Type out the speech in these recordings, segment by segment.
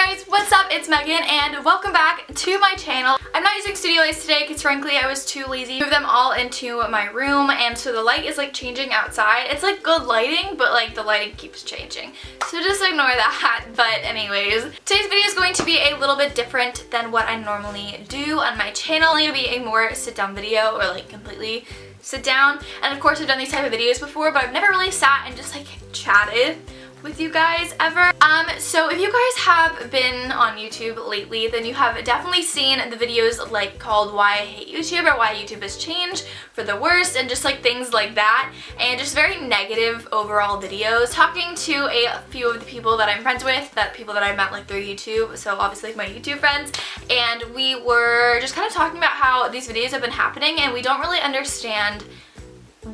guys, what's up? It's Megan and welcome back to my channel. I'm not using studio lights today because frankly I was too lazy to move them all into my room, and so the light is like changing outside. It's like good lighting, but like the lighting keeps changing. So just ignore that. But anyways, today's video is going to be a little bit different than what I normally do on my channel. It'll be a more sit down video, or like completely sit down. And of course I've done these type of videos before, but I've never really sat and just like chatted with you guys ever. So if you guys have been on YouTube lately, then you have definitely seen the videos like called Why I Hate YouTube, or Why YouTube has changed for the worst, and just like things like that, and just very negative overall videos, talking to a few of the people that I'm friends with, people that I met like through YouTube, so obviously like my YouTube friends, and we were just kind of talking about how these videos have been happening and we don't really understand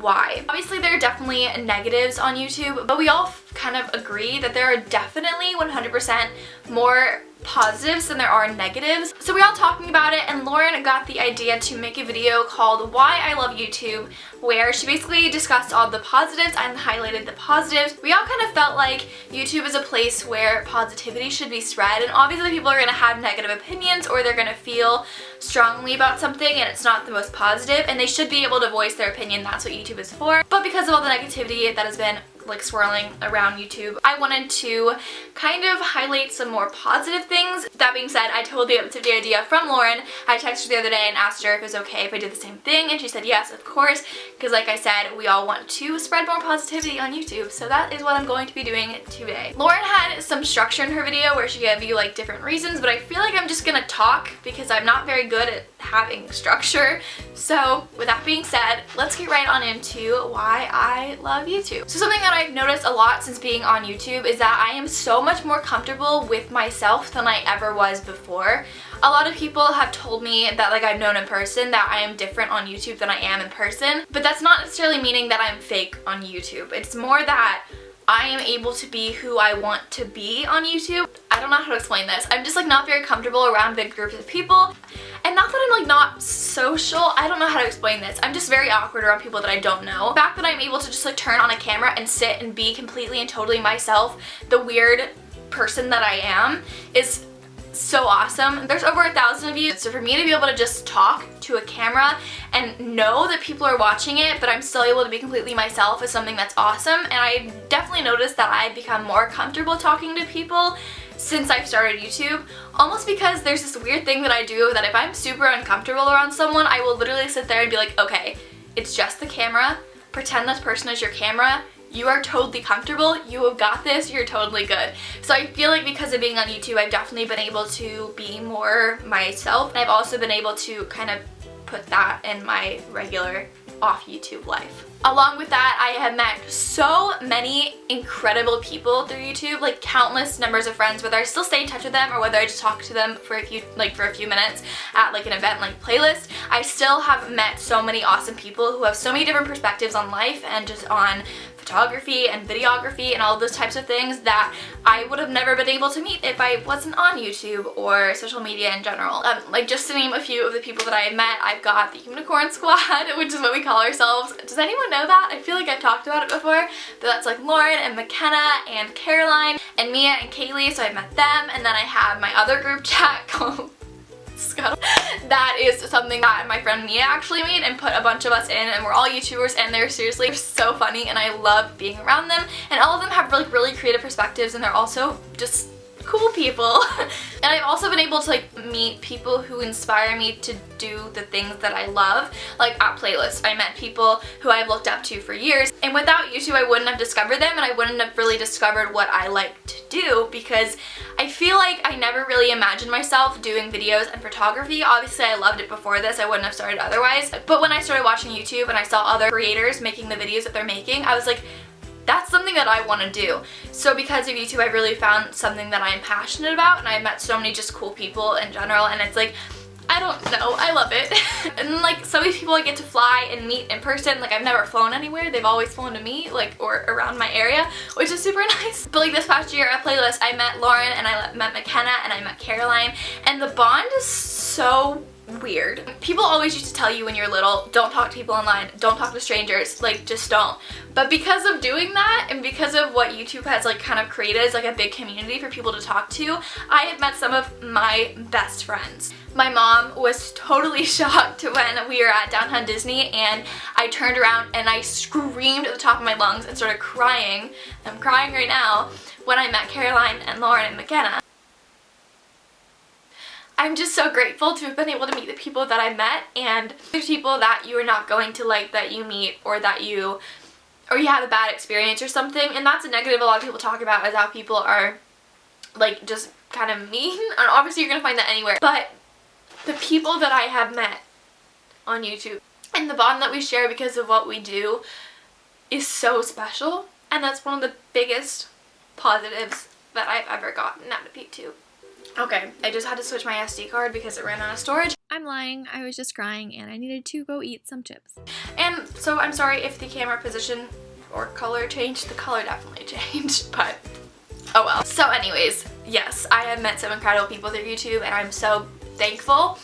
why. Obviously there are definitely negatives on YouTube, but we all kind of agree that there are definitely 100% more positives than there are negatives. So we all talking about it, and Lauren got the idea to make a video called Why I Love YouTube, where she basically discussed all the positives and highlighted the positives. We all kind of felt like YouTube is a place where positivity should be spread, and obviously people are going to have negative opinions, or they're going to feel strongly about something and it's not the most positive, and they should be able to voice their opinion. That's what YouTube is for. But because of all the negativity that has been like swirling around YouTube, I wanted to kind of highlight some more positive things. That being said, I totally accepted the idea from Lauren. I texted her the other day and asked her if it was okay if I did the same thing, and she said yes, of course, because like I said, we all want to spread more positivity on YouTube, so that is what I'm going to be doing today. Lauren had some structure in her video where she gave you like different reasons, but I feel like I'm just gonna talk because I'm not very good at having structure. So with that being said, let's get right on into why I love YouTube. So something that I've noticed a lot since being on YouTube is that I am so much more comfortable with myself than I ever was before. A lot of people have told me that like I've known in person that I am different on YouTube than I am in person, but that's not necessarily meaning that I'm fake on YouTube. It's more that I am able to be who I want to be on YouTube. I don't know how to explain this. I'm just like not very comfortable around big groups of people. And not that I'm like not social, I don't know how to explain this. I'm just very awkward around people that I don't know. The fact that I'm able to just like turn on a camera and sit and be completely and totally myself, the weird person that I am, is so awesome. There's over 1,000 of you, so for me to be able to just talk to a camera and know that people are watching it, but I'm still able to be completely myself, is something that's awesome. And I definitely noticed that I've become more comfortable talking to people since I've started YouTube, almost because there's this weird thing that I do that if I'm super uncomfortable around someone, I will literally sit there and be like, okay, it's just the camera, pretend this person is your camera, you are totally comfortable, you have got this, you're totally good. So I feel like because of being on YouTube, I've definitely been able to be more myself, and I've also been able to kind of put that in my regular off YouTube life. Along with that, I have met so many incredible people through YouTube, like countless numbers of friends, whether I still stay in touch with them or whether I just talk to them for a few minutes at like an event like Playlist. I still have met so many awesome people who have so many different perspectives on life and just on photography and videography and all of those types of things that I would have never been able to meet if I wasn't on YouTube or social media in general. Like just to name a few of the people that I have met, I've got the Unicorn Squad, which is what we call ourselves. Does anyone know that? I feel like I've talked about it before, but that's like Lauren and McKenna and Caroline and Mia and Kaylee, so I've met them. And then I have my other group chat called Scuttle. That is something that my friend Mia actually made and put a bunch of us in, and we're all YouTubers, and they're seriously so funny and I love being around them, and all of them have like really creative perspectives, and they're also just cool people. And I've also been able to like meet people who inspire me to do the things that I love. Like at Playlist, I met people who I've looked up to for years, and without YouTube I wouldn't have discovered them, and I wouldn't have really discovered what I like to do, because I feel like I never really imagined myself doing videos and photography. Obviously I loved it before this, I wouldn't have started otherwise, but when I started watching YouTube and I saw other creators making the videos that they're making, I was like, that's something that I want to do. So because of YouTube, I really found something that I'm passionate about, and I've met so many just cool people in general, and it's like, I don't know, I love it. And like some of these people I get to fly and meet in person. Like I've never flown anywhere, they've always flown to me, like, or around my area, which is super nice. But like this past year at Playlist, I met Lauren and I met McKenna and I met Caroline, and the bond is so weird. People always used to tell you when you're little, don't talk to people online, don't talk to strangers, like just don't. But because of doing that and because of what YouTube has like kind of created as like a big community for people to talk to, I have met some of my best friends. My mom was totally shocked when we were at Downtown Disney and I turned around and I screamed at the top of my lungs and started crying. I'm crying right now when I met Caroline and Lauren and McKenna. I'm just so grateful to have been able to meet the people that I met, and there's people that you are not going to like that you meet or that you have a bad experience or something, and that's a negative a lot of people talk about, is how people are like just kind of mean, and obviously you're gonna find that anywhere, but the people that I have met on YouTube and the bond that we share because of what we do is so special, and that's one of the biggest positives that I've ever gotten out of YouTube. Okay, I just had to switch my SD card because it ran out of storage. I'm lying, I was just crying and I needed to go eat some chips. And so I'm sorry if the camera position or color changed. The color definitely changed, but oh well. So anyways, yes, I have met some incredible people through YouTube and I'm so thankful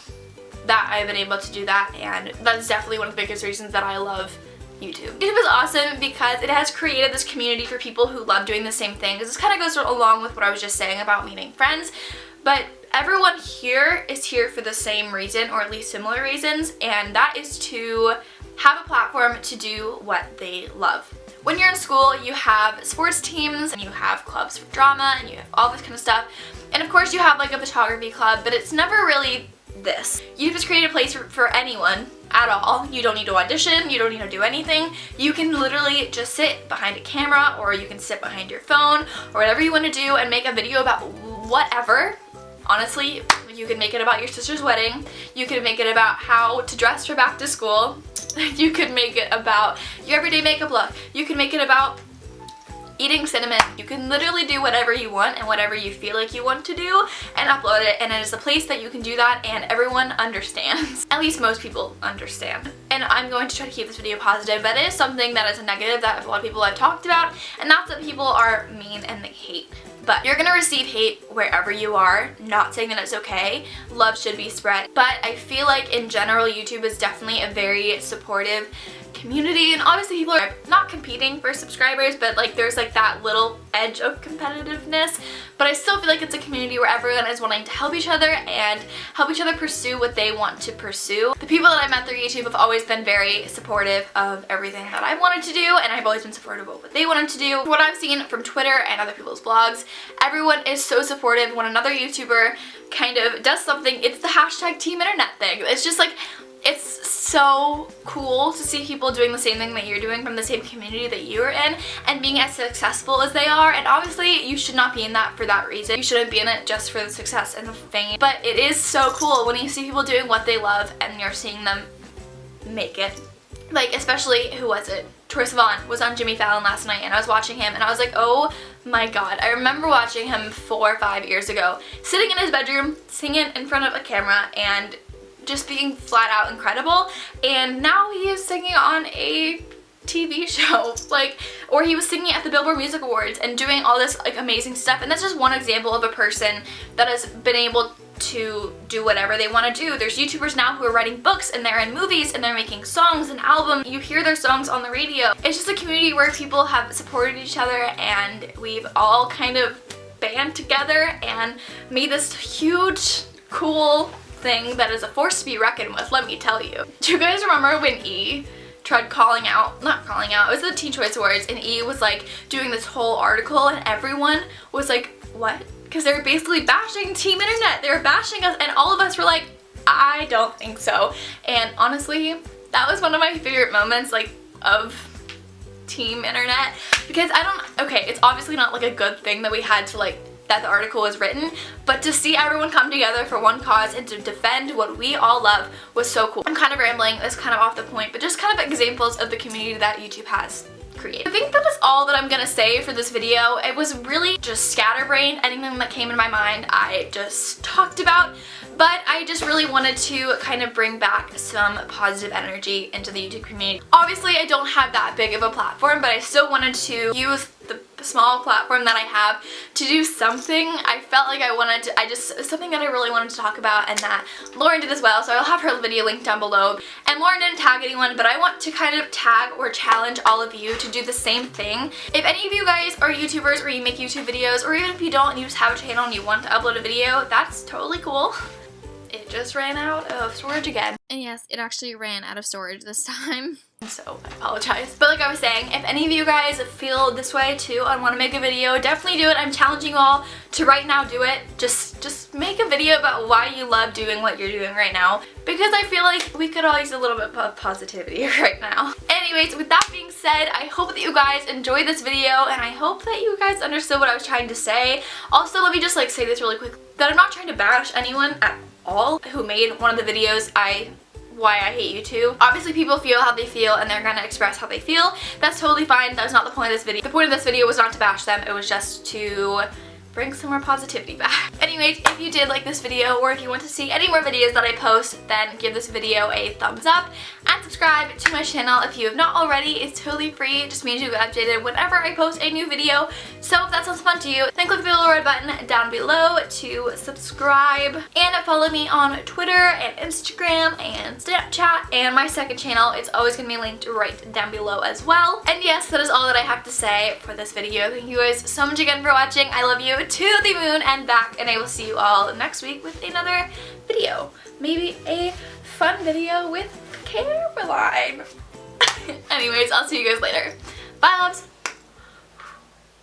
that I've been able to do that, and that's definitely one of the biggest reasons that I love YouTube. YouTube is awesome because it has created this community for people who love doing the same thing. This kind of goes along with what I was just saying about meeting friends, but everyone here is here for the same reason, or at least similar reasons, and that is to have a platform to do what they love. When you're in school, you have sports teams, and you have clubs for drama, and you have all this kind of stuff, and of course you have like a photography club, but it's never really this. You just create a place for anyone at all. You don't need to audition, you don't need to do anything. You can literally just sit behind a camera, or you can sit behind your phone, or whatever you want to do, and make a video about whatever. Honestly, you can make it about your sister's wedding, you could make it about how to dress for back to school, you could make it about your everyday makeup look, you can make it about eating cinnamon. You can literally do whatever you want and whatever you feel like you want to do and upload it, and it is a place that you can do that and everyone understands. At least most people understand. And I'm going to try to keep this video positive, but it is something that is a negative that a lot of people have talked about, and that's that people are mean and they hate. But you're gonna receive hate wherever you are, not saying that it's okay. Love should be spread. But I feel like in general, YouTube is definitely a very supportive community, and obviously people are not competing for subscribers, but like there's like that little edge of competitiveness, but I still feel like it's a community where everyone is wanting to help each other and help each other pursue what they want to pursue. The people that I met through YouTube have always been very supportive of everything that I wanted to do, and I've always been supportive of what they wanted to do. What I've seen from Twitter and other people's blogs, everyone is so supportive. When another YouTuber kind of does something, it's the hashtag Team Internet thing. It's just like, it's so cool to see people doing the same thing that you're doing from the same community that you're in and being as successful as they are. And obviously you should not be in that for that reason. You shouldn't be in it just for the success and the fame. But it is so cool when you see people doing what they love and you're seeing them make it. Like, especially, who was it? Troye Sivan was on Jimmy Fallon last night, and I was watching him and I was like, oh my god. I remember watching him 4 or 5 years ago, sitting in his bedroom, singing in front of a camera and just being flat out incredible, and now he is singing on a TV show, like, or he was singing at the Billboard Music Awards and doing all this like amazing stuff. And that's just one example of a person that has been able to do whatever they want to do. There's YouTubers now who are writing books and they're in movies and they're making songs and albums. You hear their songs on the radio. It's just a community where people have supported each other, and we've all kind of band together and made this huge, cool thing that is a force to be reckoned with, let me tell you. Do you guys remember when E tried calling out, not calling out, it was the Teen Choice Awards, and E was like doing this whole article and everyone was like, what? Because they were basically bashing Team Internet. They were bashing us, and all of us were like, I don't think so. And honestly, that was one of my favorite moments like of Team Internet, because okay, it's obviously not like a good thing that we had to like that the article was written, but to see everyone come together for one cause and to defend what we all love was so cool. I'm kind of rambling, it's kind of off the point, but just kind of examples of the community that YouTube has created. I think that is all that I'm gonna say for this video. It was really just scatterbrained. Anything that came in my mind I just talked about, but I just really wanted to kind of bring back some positive energy into the YouTube community. Obviously I don't have that big of a platform, but I still wanted to use the small platform that I have to do something. I felt like something that I really wanted to talk about and that Lauren did as well, so I'll have her video linked down below. And Lauren didn't tag anyone, but I want to kind of tag or challenge all of you to do the same thing. If any of you guys are YouTubers or you make YouTube videos, or even if you don't and you just have a channel and you want to upload a video, that's totally cool. It just ran out of storage again. And yes, it actually ran out of storage this time. So I apologize. But like I was saying, if any of you guys feel this way too and want to make a video, definitely do it. I'm challenging you all to right now do it. Just make a video about why you love doing what you're doing right now, because I feel like we could all use a little bit of positivity right now. Anyways, with that being said, I hope that you guys enjoyed this video and I hope that you guys understood what I was trying to say. Also, let me just like say this really quick, that I'm not trying to bash anyone at all who made one of the videos why I hate YouTube. Obviously people feel how they feel and they're gonna express how they feel. That's totally fine. That was not the point of this video. The point of this video was not to bash them. It was just to bring some more positivity back. Anyways, if you did like this video or if you want to see any more videos that I post, then give this video a thumbs up and subscribe to my channel if you have not already. It's totally free. It just means you get updated whenever I post a new video. So if that sounds fun to you, then click the little red button down below to subscribe, and follow me on Twitter and Instagram and Snapchat and my second channel. It's always going to be linked right down below as well. And yes, that is all that I have to say for this video. Thank you guys so much again for watching. I love you to the moon and back, and I will see you all next week with another video. Maybe a fun video with Caroline. Anyways, I'll see you guys later. Bye, loves!